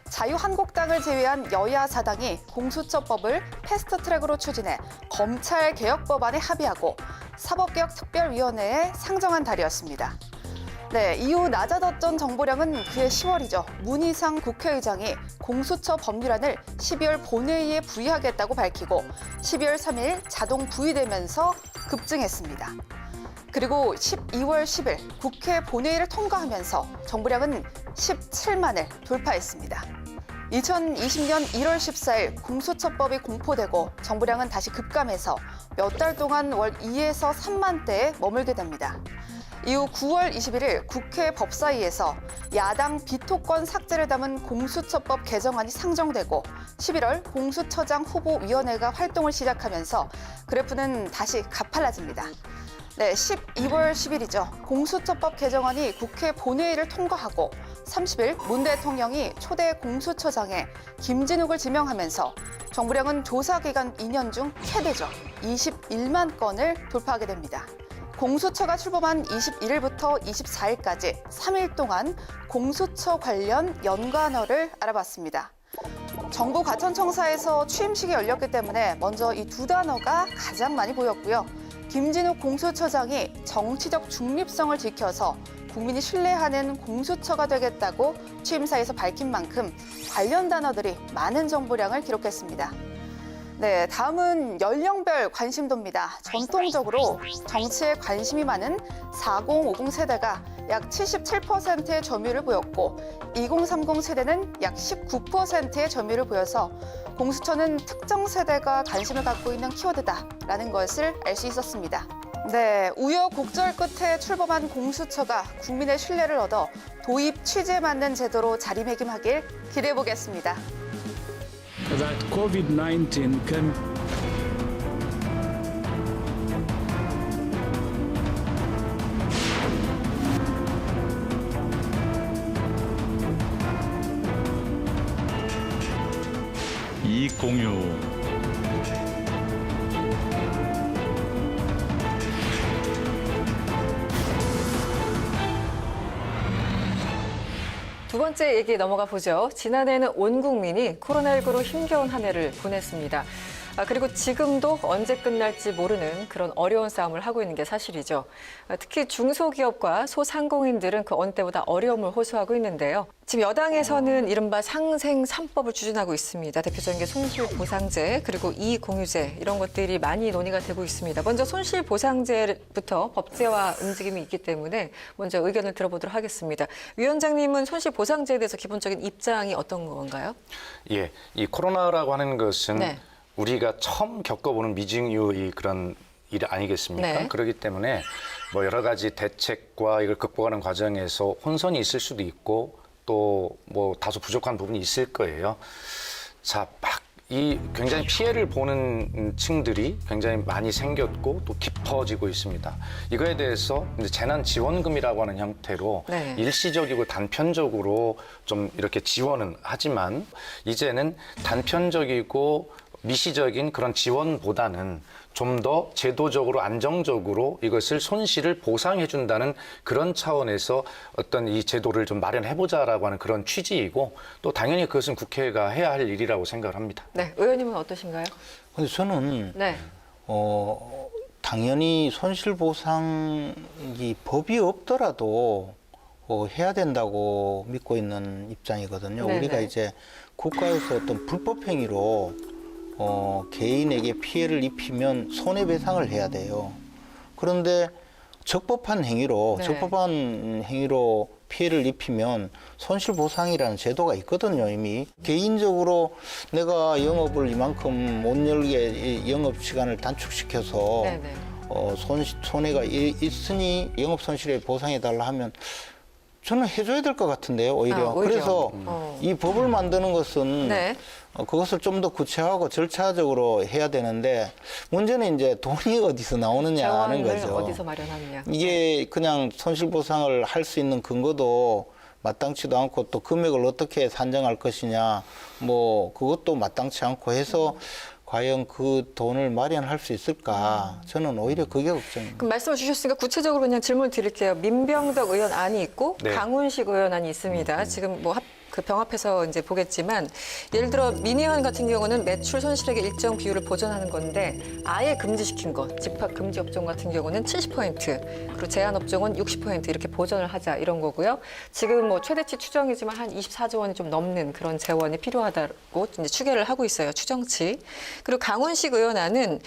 자유한국당을 제외한 여야 사당이 공수처법을 패스트트랙으로 추진해 검찰개혁법안에 합의하고 사법개혁특별위원회에 상정한 달이었습니다. 네, 이후 낮아졌던 정보량은 그해 10월이죠. 문희상 국회의장이 공수처 법률안을 12월 본회의에 부의하겠다고 밝히고 12월 3일 자동 부의되면서 급증했습니다. 그리고 12월 10일 국회 본회의를 통과하면서 정보량은 17만을 돌파했습니다. 2020년 1월 14일 공수처법이 공포되고 정보량은 다시 급감해서 몇 달 동안 월 2에서 3만대에 머물게 됩니다. 이후 9월 21일 국회 법사위에서 야당 비토권 삭제를 담은 공수처법 개정안이 상정되고 11월 공수처장 후보위원회가 활동을 시작하면서 그래프는 다시 가팔라집니다. 네, 12월 10일이죠. 공수처법 개정안이 국회 본회의를 통과하고 30일 문 대통령이 초대 공수처장에 김진욱을 지명하면서 정보량은 조사기간 2년 중 최대죠. 21만 건을 돌파하게 됩니다. 공수처가 출범한 21일부터 24일까지 3일 동안 공수처 관련 연관어를 알아봤습니다. 정부과천청사에서 취임식이 열렸기 때문에 먼저 이 두 단어가 가장 많이 보였고요. 김진욱 공수처장이 정치적 중립성을 지켜서 국민이 신뢰하는 공수처가 되겠다고 취임사에서 밝힌 만큼 관련 단어들이 많은 정보량을 기록했습니다. 네, 다음은 연령별 관심도입니다. 전통적으로 정치에 관심이 많은 40, 50 세대가 약 77%의 점유율을 보였고 2030 세대는 약 19%의 점유율을 보여서 공수처는 특정 세대가 관심을 갖고 있는 키워드다라는 것을 알 수 있었습니다. 네, 우여곡절 끝에 출범한 공수처가 국민의 신뢰를 얻어 도입 취지에 맞는 제도로 자리매김하길 기대해 보겠습니다. that COVID-19 can 이공유 두 번째 얘기 넘어가 보죠. 지난해에는 온 국민이 코로나19로 힘겨운 한 해를 보냈습니다. 그리고 지금도 언제 끝날지 모르는 그런 어려운 싸움을 하고 있는 게 사실이죠. 특히 중소기업과 소상공인들은 그 어느 때보다 어려움을 호소하고 있는데요. 지금 여당에서는 이른바 상생 3법을 추진하고 있습니다. 대표적인 게 손실보상제 그리고 이공유제 이런 것들이 많이 논의가 되고 있습니다. 먼저 손실보상제부터 법제화 움직임이 있기 때문에 먼저 의견을 들어보도록 하겠습니다. 위원장님은 손실보상제에 대해서 기본적인 입장이 어떤 건가요? 예, 이 코로나라고 하는 것은 네. 우리가 처음 겪어보는 미증유의 그런 일 아니겠습니까? 네. 그렇기 때문에 뭐 여러 가지 대책과 이걸 극복하는 과정에서 혼선이 있을 수도 있고 또 뭐 다소 부족한 부분이 있을 거예요. 자, 막 이 굉장히 피해를 보는 층들이 굉장히 많이 생겼고 또 깊어지고 있습니다. 이거에 대해서 이제 재난지원금이라고 하는 형태로 네. 일시적이고 단편적으로 좀 이렇게 지원은 하지만 이제는 단편적이고 미시적인 그런 지원보다는 좀 더 제도적으로 안정적으로 이것을 손실을 보상해준다는 그런 차원에서 어떤 이 제도를 좀 마련해보자라고 하는 그런 취지이고 또 당연히 그것은 국회가 해야 할 일이라고 생각을 합니다. 네, 의원님은 어떠신가요? 근데 저는 네. 당연히 손실보상이 법이 없더라도 해야 된다고 믿고 있는 입장이거든요. 네네. 우리가 이제 국가에서 어떤 불법 행위로 개인에게 피해를 입히면 손해배상을 해야 돼요. 그런데 적법한 행위로, 네. 적법한 행위로 피해를 입히면 손실보상이라는 제도가 있거든요, 이미. 개인적으로 내가 영업을 이만큼 못 열게 영업시간을 단축시켜서 네네. 손해가 있으니 영업 손실에 보상해달라 하면 저는 해줘야 될 것 같은데요, 오히려. 오히려. 그래서 이 법을 만드는 것은 네. 그것을 좀 더 구체화하고 절차적으로 해야 되는데 문제는 이제 돈이 어디서 나오느냐 하는 재원을 거죠. 어디서 마련하느냐. 이게 그냥 손실보상을 할 수 있는 근거도 마땅치도 않고 또 금액을 어떻게 산정할 것이냐 뭐 그것도 마땅치 않고 해서 과연 그 돈을 마련할 수 있을까? 저는 오히려 그게 걱정입니다. 그럼 말씀을 주셨으니까 구체적으로 그냥 질문 드릴게요. 민병덕 의원 안이 있고 네. 강훈식 의원 안이 있습니다. 지금 뭐 그 병합해서 이제 보겠지만 예를 들어 민의원 같은 경우는 매출 손실액의 일정 비율을 보전하는 건데 아예 금지시킨 거. 집합 금지 업종 같은 경우는 70% 그리고 제한 업종은 60% 이렇게 보전을 하자 이런 거고요. 지금 뭐 최대치 추정이지만 한 24조 원이 좀 넘는 그런 재원이 필요하다고 이제 추계를 하고 있어요. 추정치. 그리고 강훈식 의원 안은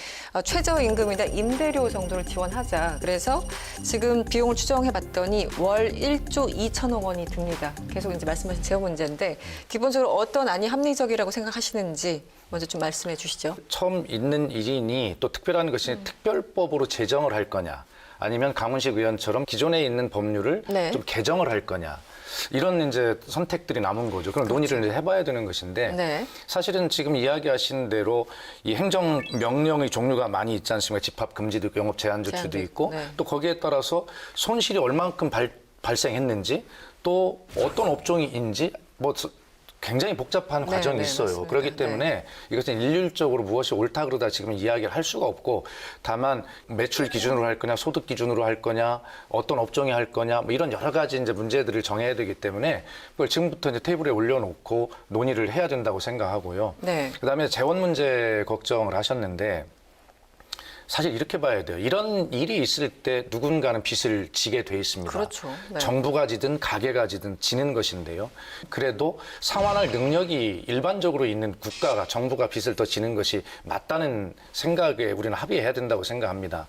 최저임금이나 임대료 정도를 지원하자. 그래서 지금 비용을 추정해봤더니 월 1조 2천억 원이 듭니다. 계속 이제 말씀하신 재원 문제인데 기본적으로 어떤 안이 합리적이라고 생각하시는지 먼저 좀 말씀해 주시죠. 처음 있는 일이니 또 특별한 것이 특별법으로 제정을 할 거냐 아니면 강훈식 의원처럼 기존에 있는 법률을 네. 좀 개정을 할 거냐 이런 이제 선택들이 남은 거죠. 그럼 논의를 이제 해봐야 되는 것인데 네. 사실은 지금 이야기하신 대로 이 행정 명령의 종류가 많이 있지 않습니까? 집합 금지도 있고 영업 제한 조치도 제한도 있고 네. 또 거기에 따라서 손실이 얼만큼 발생했는지 또 어떤 업종인지 뭐 굉장히 복잡한 네, 과정이 네, 있어요. 맞습니다. 그렇기 때문에 이것은 일률적으로 무엇이 옳다 그러다 지금 이야기를 할 수가 없고 다만 매출 기준으로 할 거냐 소득 기준으로 할 거냐 어떤 업종이 할 거냐 뭐 이런 여러 가지 이제 문제들을 정해야 되기 때문에 그걸 지금부터 이제 테이블에 올려놓고 논의를 해야 된다고 생각하고요. 네. 그다음에 재원 문제 걱정을 하셨는데 사실 이렇게 봐야 돼요. 이런 일이 있을 때 누군가는 빚을 지게 돼 있습니다. 그렇죠. 네. 정부가 지든 가게가 지든 지는 것인데요. 그래도 상환할 능력이 일반적으로 있는 국가가 정부가 빚을 더 지는 것이 맞다는 생각에 우리는 합의해야 된다고 생각합니다.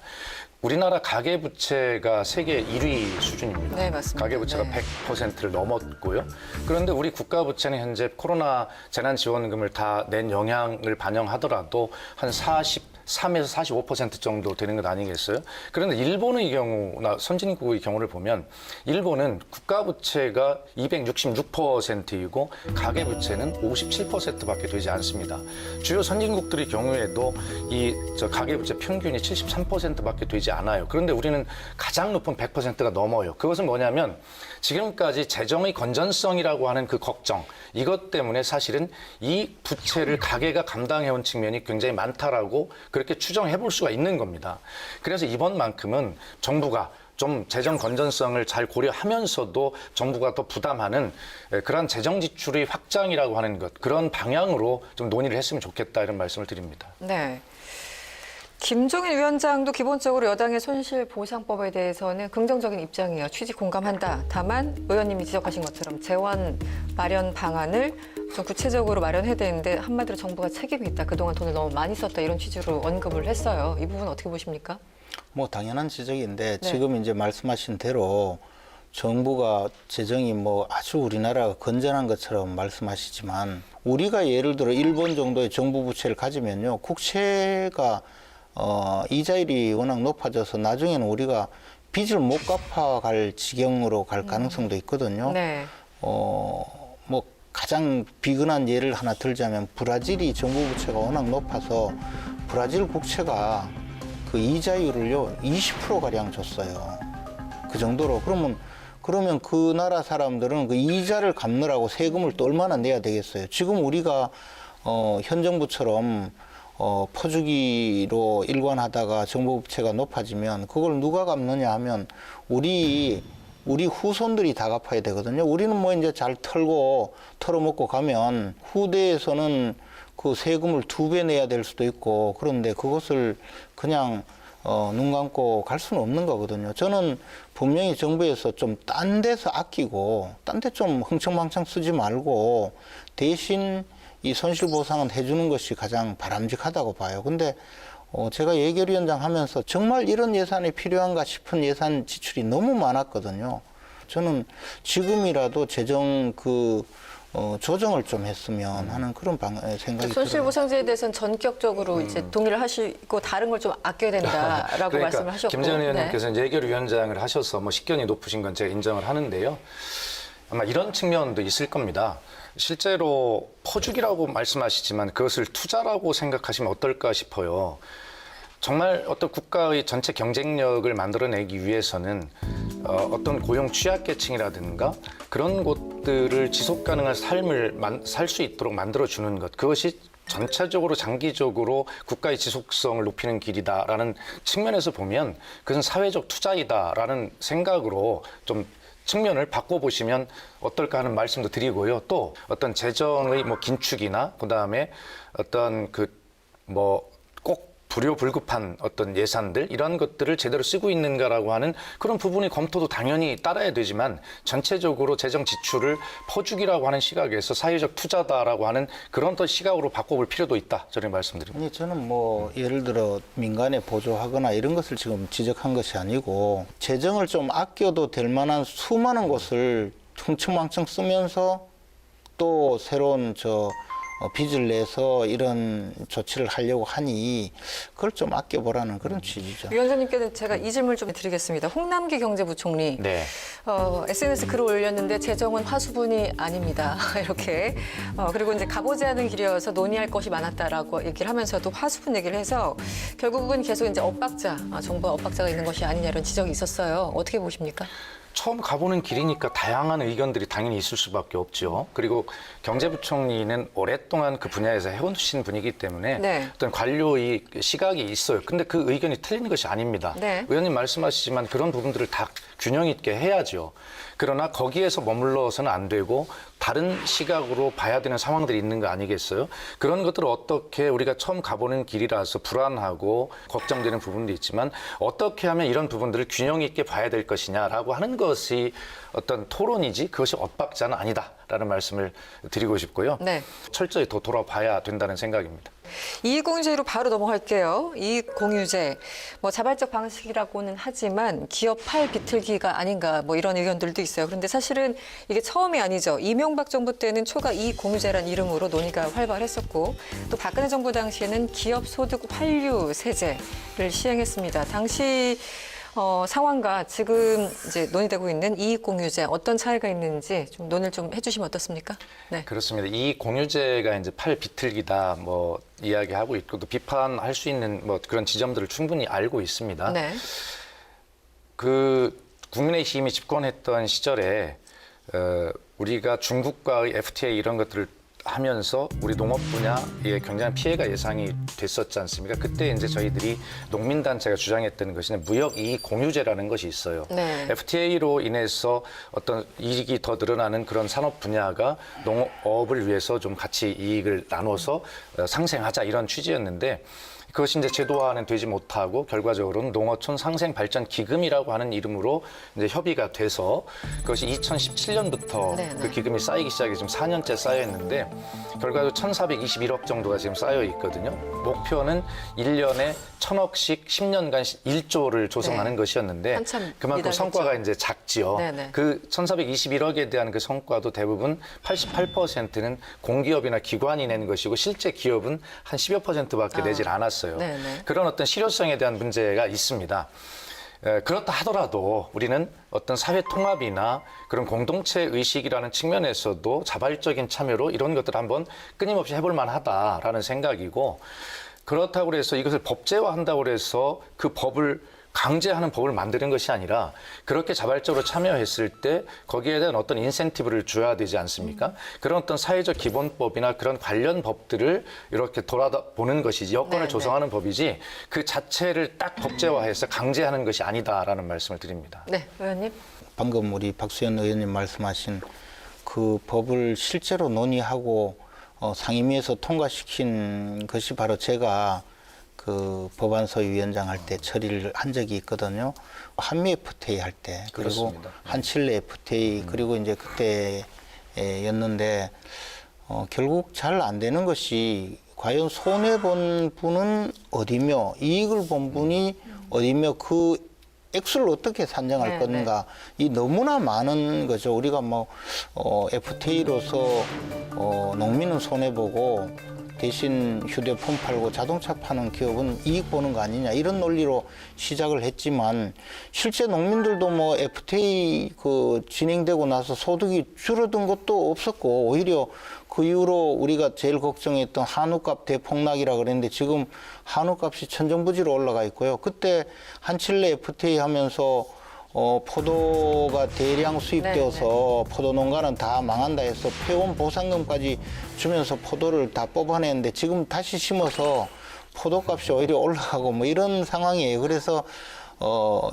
우리나라 가계부채가 세계 1위 수준입니다. 네, 맞습니다. 가계부채가 네. 100%를 넘었고요. 그런데 우리 국가부채는 현재 코로나 재난지원금을 다 낸 영향을 반영하더라도 한 43에서 45% 정도 되는 것 아니겠어요? 그런데 일본의 경우나 선진국의 경우를 보면 일본은 국가부채가 266%이고 가계부채는 57%밖에 되지 않습니다. 주요 선진국들의 경우에도 이 가계부채 평균이 73%밖에 되지 않아요. 그런데 우리는 가장 높은 100%가 넘어요. 그것은 뭐냐면 지금까지 재정의 건전성이라고 하는 그 걱정, 이것 때문에 사실은 이 부채를 가계가 감당해온 측면이 굉장히 많다라고 그렇게 추정해 볼 수가 있는 겁니다. 그래서 이번만큼은 정부가 좀 재정 건전성을 잘 고려하면서도 정부가 더 부담하는 그런 재정 지출의 확장이라고 하는 것, 그런 방향으로 좀 논의를 했으면 좋겠다 이런 말씀을 드립니다. 네. 김종인 위원장도 기본적으로 여당의 손실보상법에 대해서는 긍정적인 입장이에요. 취지 공감한다. 다만 의원님이 지적하신 것처럼 재원 마련 방안을 좀 구체적으로 마련해야 되는데 한마디로 정부가 책임이 있다. 그동안 돈을 너무 많이 썼다. 이런 취지로 언급을 했어요. 이 부분 어떻게 보십니까? 뭐 당연한 지적인데 네. 지금 이제 말씀하신 대로 정부가 재정이 뭐 아주 우리나라가 건전한 것처럼 말씀하시지만 우리가 예를 들어 일본 정도의 정부 부채를 가지면요. 국채가 이자율이 워낙 높아져서 나중에는 우리가 빚을 못 갚아갈 지경으로 갈 가능성도 있거든요. 네. 뭐 가장 비근한 예를 하나 들자면 브라질이 정부 부채가 워낙 높아서 브라질 국채가 그 이자율을요 20%가량 줬어요. 그 정도로 그러면 그 나라 사람들은 그 이자를 갚느라고 세금을 또 얼마나 내야 되겠어요. 지금 우리가 현 정부처럼 퍼주기로 일관하다가 정부 부채가 높아지면 그걸 누가 갚느냐 하면 우리 후손들이 다 갚아야 되거든요. 우리는 뭐 이제 잘 털어먹고 가면 후대에서는 그 세금을 2배 내야 될 수도 있고 그런데 그것을 그냥 눈 감고 갈 수는 없는 거거든요. 저는 분명히 정부에서 좀 딴 데서 아끼고 딴 데 좀 흥청망청 쓰지 말고 대신 이 손실보상은 해주는 것이 가장 바람직하다고 봐요. 근데 제가 예결위원장 하면서 정말 이런 예산이 필요한가 싶은 예산 지출이 너무 많았거든요. 저는 지금이라도 재정 조정을 좀 했으면 하는 그런 생각이 들어요. 손실보상제에 대해서는 전격적으로 이제 동의를 하시고 다른 걸 좀 아껴야 된다라고 그러니까 말씀을 하셨고. 김재현 의원님께서 예결위원장을 하셔서 뭐 식견이 높으신 건 제가 인정을 하는데요. 아마 이런 측면도 있을 겁니다. 실제로 퍼주기라고 말씀하시지만 그것을 투자라고 생각하시면 어떨까 싶어요. 정말 어떤 국가의 전체 경쟁력을 만들어내기 위해서는 어떤 고용 취약계층이라든가 그런 곳들을 지속 가능한 삶을 살 수 있도록 만들어주는 것, 그것이 전체적으로 장기적으로 국가의 지속성을 높이는 길이다라는 측면에서 보면 그것은 사회적 투자이다라는 생각으로 좀 측면을 바꿔보시면 어떨까 하는 말씀도 드리고요. 또 어떤 재정의 뭐 긴축이나 그다음에 어떤 꼭 불효불급한 어떤 예산들 이런 것들을 제대로 쓰고 있는가라고 하는 그런 부분의 검토도 당연히 따라야 되지만 전체적으로 재정 지출을 퍼주기라고 하는 시각에서 사회적 투자다라고 하는 그런 또 시각으로 바꿔볼 필요도 있다. 저는 말씀드립니다. 아니, 저는 뭐 예를 들어 민간에 보조하거나 이런 것을 지금 지적한 것이 아니고 재정을 좀 아껴도 될 만한 수많은 곳을 흥청망청 쓰면서 또 새로운 빚을 내서 이런 조치를 하려고 하니 그걸 좀 아껴보라는 그런 취지죠. 위원장님께는 제가 이 질문을 좀 드리겠습니다. 홍남기 경제부총리 네. SNS 글을 올렸는데 재정은 화수분이 아닙니다. 이렇게 그리고 이제 가보지 않은 길이어서 논의할 것이 많았다라고 얘기를 하면서도 화수분 얘기를 해서 결국은 계속 이제 정부가 엇박자가 있는 것이 아니냐 이런 지적이 있었어요. 어떻게 보십니까? 처음 가보는 길이니까 다양한 의견들이 당연히 있을 수밖에 없죠. 그리고 경제부총리는 오랫동안 그 분야에서 해오신 분이기 때문에 네. 어떤 관료의 시각이 있어요. 근데 그 의견이 틀리는 것이 아닙니다. 네. 의원님 말씀하시지만 그런 부분들을 다 균형 있게 해야죠. 그러나 거기에서 머물러서는 안 되고 다른 시각으로 봐야 되는 상황들이 있는 거 아니겠어요? 그런 것들을 어떻게 우리가 처음 가보는 길이라서 불안하고 걱정되는 부분도 있지만 어떻게 하면 이런 부분들을 균형 있게 봐야 될 것이냐라고 하는 것이 어떤 토론이지 그것이 엇박자는 아니다라는 말씀을 드리고 싶고요. 네. 철저히 더 돌아봐야 된다는 생각입니다. 이익공유제로 바로 넘어갈게요. 이익공유제, 뭐 자발적 방식이라고는 하지만 기업 팔 비틀기가 아닌가 뭐 이런 의견들도 있어요. 그런데 사실은 이게 처음이 아니죠. 이명박 정부 때는 초과 이익공유제란 이름으로 논의가 활발했었고 또 박근혜 정부 당시에는 기업 소득 환류 세제를 시행했습니다. 당시 상황과 지금 이제 논의되고 있는 이익공유제 어떤 차이가 있는지 좀 논의를 좀 해주시면 어떻습니까? 네. 그렇습니다. 이 공유제가 이제 팔 비틀기다 뭐 이야기하고 있고 또 비판할 수 있는 뭐 그런 지점들을 충분히 알고 있습니다. 네. 그 국민의힘이 집권했던 시절에 우리가 중국과의 FTA 이런 것들을 하면서 우리 농업 분야에 굉장히 피해가 예상이 됐었지 않습니까? 그때 이제 저희들이 농민단체가 주장했던 것이 무역 이익 공유제라는 것이 있어요. 네. FTA로 인해서 어떤 이익이 더 늘어나는 그런 산업 분야가 농업을 위해서 좀 같이 이익을 나눠서 상생하자 이런 취지였는데 그것이 이제 제도화는 되지 못하고 결과적으로는 농어촌 상생발전 기금이라고 하는 이름으로 이제 협의가 돼서 그것이 2017년부터 네네. 그 기금이 쌓이기 시작해 지금 4년째 쌓여 있는데 결과적으로 1,421억 정도가 지금 쌓여 있거든요. 목표는 1년에 1,000억씩 10년간 1조를 조성하는 네. 것이었는데 한참 그만큼 미달했죠. 성과가 이제 작지요. 네네. 그 1,421억에 대한 그 성과도 대부분 88%는 공기업이나 기관이 낸 것이고 실제 기업은 한 10여 %밖에 내질 않았어요. 네네. 그런 어떤 실효성에 대한 문제가 있습니다. 그렇다 하더라도 우리는 어떤 사회 통합이나 그런 공동체 의식이라는 측면에서도 자발적인 참여로 이런 것들을 한번 끊임없이 해볼 만하다라는 생각이고 그렇다고 해서 이것을 법제화한다고 해서 그 법을 강제하는 법을 만드는 것이 아니라 그렇게 자발적으로 참여했을 때 거기에 대한 어떤 인센티브를 줘야 되지 않습니까? 그런 어떤 사회적 기본법이나 그런 관련 법들을 이렇게 돌아보는 것이지 여건을 네, 조성하는 법이지 그 자체를 딱 법제화해서 강제하는 것이 아니다라는 말씀을 드립니다. 네, 의원님. 방금 우리 박수현 의원님 말씀하신 그 법을 실제로 논의하고 상임위에서 통과시킨 것이 바로 제가 그 법안소위원장 할 때 처리를 한 적이 있거든요. 한미 FTA 할 때 그리고 그렇습니다. 한칠레 FTA 그리고 이제 그때였는데 결국 잘 안 되는 것이 과연 손해 본 분은 어디며 이익을 본 분이 어디며 그 액수를 어떻게 산정할 네, 건가 이 너무나 많은 거죠. 우리가 뭐 FTA로서 농민은 손해 보고 대신 휴대폰 팔고 자동차 파는 기업은 이익 보는 거 아니냐 이런 논리로 시작을 했지만 실제 농민들도 뭐 FTA 그 진행되고 나서 소득이 줄어든 것도 없었고 오히려 그 이후로 우리가 제일 걱정했던 한우값 대폭락이라 그랬는데 지금 한우값이 천정부지로 올라가 있고요. 그때 한칠레 FTA 하면서 포도가 대량 수입되어서 포도 농가는 다 망한다 해서 폐원 보상금까지 주면서 포도를 다 뽑아냈는데 지금 다시 심어서 포도값이 오히려 올라가고 뭐 이런 상황이에요. 그래서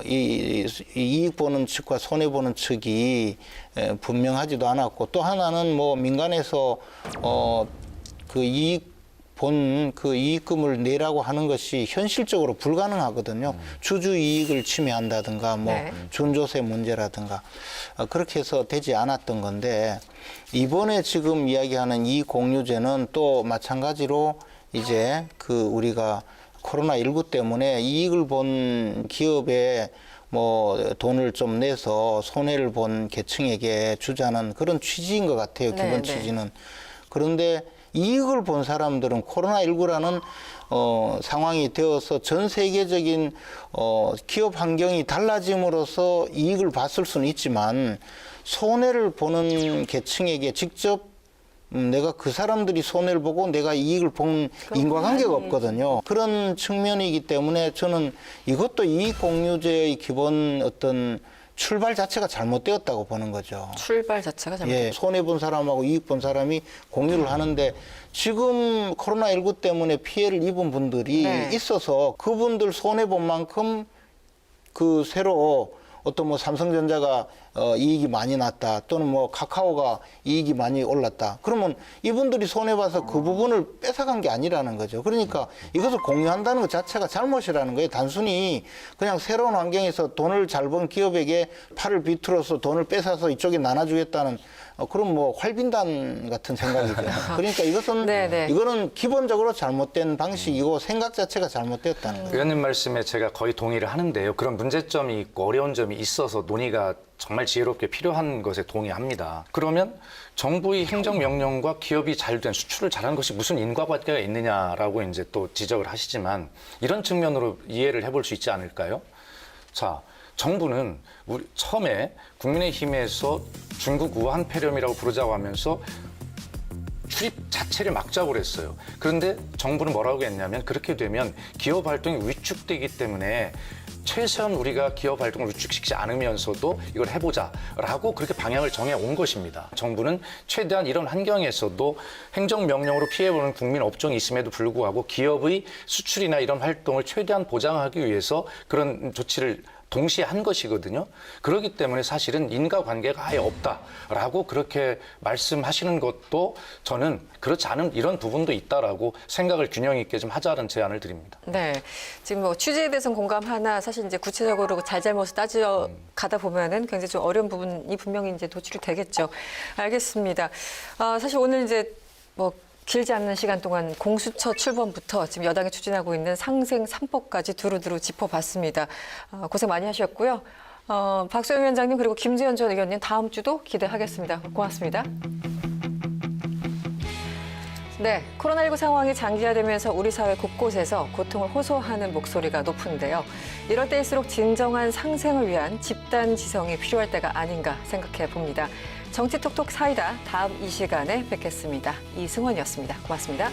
이익 보는 측과 손해 보는 측이 분명하지도 않았고 또 하나는 뭐 민간에서 그 이익금을 내라고 하는 것이 현실적으로 불가능하거든요. 주주 이익을 침해한다든가 뭐 네. 준조세 문제라든가 그렇게 해서 되지 않았던 건데 이번에 지금 이야기하는 이 공유제는 또 마찬가지로 이제 그 우리가 코로나19 때문에 이익을 본 기업에 뭐 돈을 좀 내서 손해를 본 계층에게 주자는 그런 취지인 것 같아요. 네, 기본 네. 취지는. 그런데 이익을 본 사람들은 코로나19라는 상황이 되어서 전 세계적인 기업 환경이 달라짐으로써 이익을 봤을 수는 있지만 손해를 보는 계층에게 직접 내가 그 사람들이 손해를 보고 내가 이익을 본 인과관계가 없거든요. 그런 측면이기 때문에 저는 이것도 이익공유제의 기본 어떤 출발 자체가 잘못되었다고 보는 거죠. 출발 자체가 잘못됐다. 예, 손해 본 사람하고 이익 본 사람이 공유를 하는데 지금 코로나19 때문에 피해를 입은 분들이 네. 있어서 그분들 손해 본 만큼 그 새로 어떤 뭐 삼성전자가 이익이 많이 났다 또는 뭐 카카오가 이익이 많이 올랐다. 그러면 이분들이 손해봐서 그 부분을 뺏어간 게 아니라는 거죠. 그러니까 이것을 공유한다는 것 자체가 잘못이라는 거예요. 단순히 그냥 새로운 환경에서 돈을 잘 번 기업에게 팔을 비틀어서 돈을 뺏어서 이쪽에 나눠주겠다는 그런 뭐 활빈단 같은 생각이죠. 그러니까 이것은 네네. 이거는 기본적으로 잘못된 방식이고 생각 자체가 잘못됐다는 거예요. 의원님 말씀에 제가 거의 동의를 하는데요. 그런 문제점이 있고 어려운 점이 있어서 논의가 정말 지혜롭게 필요한 것에 동의합니다. 그러면 정부의 행정명령과 기업이 잘된 수출을 잘한 것이 무슨 인과관계가 있느냐라고 이제 또 지적을 하시지만 이런 측면으로 이해를 해볼 수 있지 않을까요? 자, 정부는 우리 처음에 국민의힘에서 중국 우한 폐렴이라고 부르자고 하면서 출입 자체를 막자고 그랬어요. 그런데 정부는 뭐라고 했냐면 그렇게 되면 기업 활동이 위축되기 때문에 최소한 우리가 기업 활동을 위축시키지 않으면서도 이걸 해보자라고 그렇게 방향을 정해온 것입니다. 정부는 최대한 이런 환경에서도 행정명령으로 피해보는 국민 업종이 있음에도 불구하고 기업의 수출이나 이런 활동을 최대한 보장하기 위해서 그런 조치를 동시에 한 것이거든요. 그렇기 때문에 사실은 인과관계가 아예 없다라고 그렇게 말씀하시는 것도 저는 그렇지 않은 이런 부분도 있다라고 생각을 균형 있게 좀 하자는 제안을 드립니다. 네, 지금 뭐 취지에 대해서는 공감하나 사실 이제 구체적으로 잘잘못을 따져 가다 보면은 굉장히 좀 어려운 부분이 분명히 이제 도출이 되겠죠. 알겠습니다. 사실 오늘 이제 뭐 길지 않는 시간 동안 공수처 출범부터 지금 여당이 추진하고 있는 상생 3법까지 두루두루 짚어봤습니다. 고생 많이 하셨고요. 박소영 위원장님 그리고 김재현 전 의원님 다음 주도 기대하겠습니다. 고맙습니다. 네, 코로나19 상황이 장기화되면서 우리 사회 곳곳에서 고통을 호소하는 목소리가 높은데요. 이럴 때일수록 진정한 상생을 위한 집단 지성이 필요할 때가 아닌가 생각해 봅니다. 정치톡톡 사이다 다음 이 시간에 뵙겠습니다. 이승원이었습니다. 고맙습니다.